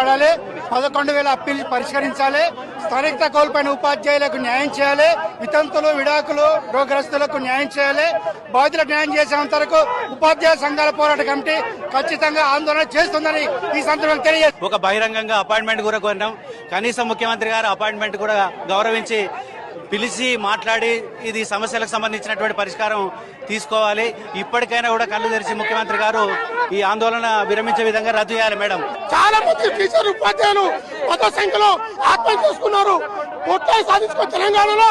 మాట్లాడాలి, 11,000 అప్పీల్ పరిష్కరించాలి, స్థానికత కోల్పోయిన ఉపాధ్యాయులకు న్యాయం చేయాలి, వితంతులు విడాకులు రోగగ్రస్తులకు న్యాయం చేయాలి. బాధితులకు న్యాయం చేసేంత వరకు ఉపాధ్యాయ సంఘాల పోరాట కమిటీ ఖచ్చితంగా ఆందోళన చేస్తుందని ఈ సందర్భంగా తెలియజేస్తుంది. ఒక బహిరంగంగా అపాయింట్మెంట్ కూడా కోరినాం. కనీసం ముఖ్యమంత్రి గారు అపాయింట్మెంట్ కూడా గౌరవించి పిలిచి మాట్లాడి ఇది సమస్యలకు సంబంధించినటువంటి పరిష్కారం తీసుకోవాలి. ఇప్పటికైనా కూడా కళ్ళు తెరిచి ముఖ్యమంత్రి గారు ఈ ఆందోళన విరమించే విధంగా రద్దు చేయాలి. మేడం, చాలా మంది టీచర్ ఉపాధ్యాయులు 10వ సంఖ్యలో ఆత్మహత్య చేసుకున్నారు. కోట్లాయి సాధించుకున్న తెలంగాణలో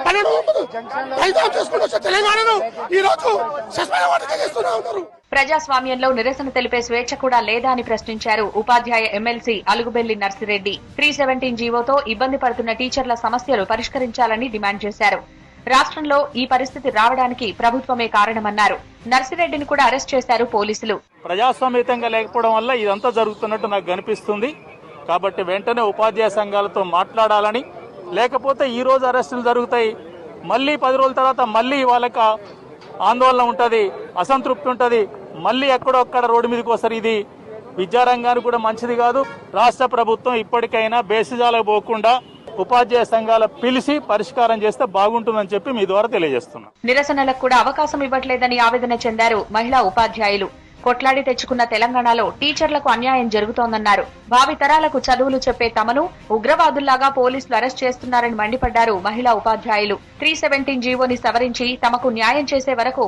12 చేసుకుని వచ్చే తెలంగాణను ఈ రోజు చేస్తున్నా ఉన్నారు. ప్రజాస్వామ్యంలో నిరసన తెలిపే స్వేచ్ఛ కూడా లేదా అని ప్రశ్నించారు ఉపాధ్యాయ ఎమ్మెల్సీ అలుగుబెల్లి నర్సిరెడ్డి. 317 జీవోతో ఇబ్బంది పడుతున్న టీచర్ల సమస్యలు పరిష్కరించాలని డిమాండ్ చేశారు. రాష్ట్రంలో ఈ పరిస్థితి రావడానికి ప్రభుత్వమే కారణమన్నారు. నర్సిరెడ్డిని కూడా అరెస్ట్ చేశారు పోలీసులు. ప్రజాస్వామ్యంగా లేకపోవడం వల్ల ఇదంతా జరుగుతున్నట్టు నాకు కనిపిస్తుంది. కాబట్టి వెంటనే ఉపాధ్యాయ సంఘాలతో మాట్లాడాలని, లేకపోతే ఈ రోజు అరెస్టులు జరుగుతాయి, మళ్ళీ 10 రోజుల తర్వాత మళ్ళీ వాళ్ళకి ఆందోళన ఉంటది, అసంతృప్తి ఉంటది, మళ్ళీ ఎక్కడొక్కడ రోడ్డు మీదకి వస్తారు. ఇది విద్యారంగానికి కూడా మంచిది కాదు. రాష్ట్ర ప్రభుత్వం ఇప్పటికైనా బేసిజాలకు పోకుండా ఉపాధ్యాయ సంఘాల పిలిచి పరిష్కారం చేస్తే బాగుంటుందని చెప్పి మీ ద్వారా తెలియజేస్తున్నాం. నిరసనలకు కూడా అవకాశం ఇవ్వట్లేదని ఆవేదన చెందారు మహిళా ఉపాధ్యాయులు. కొట్లాడి తెచ్చుకున్న తెలంగాణలో టీచర్లకు అన్యాయం జరుగుతోందన్నారు. భావితరాలకు చదువులు చెప్పే తమను ఉగ్రవాదుల్లాగా పోలీసులు అరెస్ట్ చేస్తున్నారని మండిపడ్డారు మహిళా ఉపాధ్యాయులు. 317 జీవోని సవరించి తమకు న్యాయం చేసే వరకు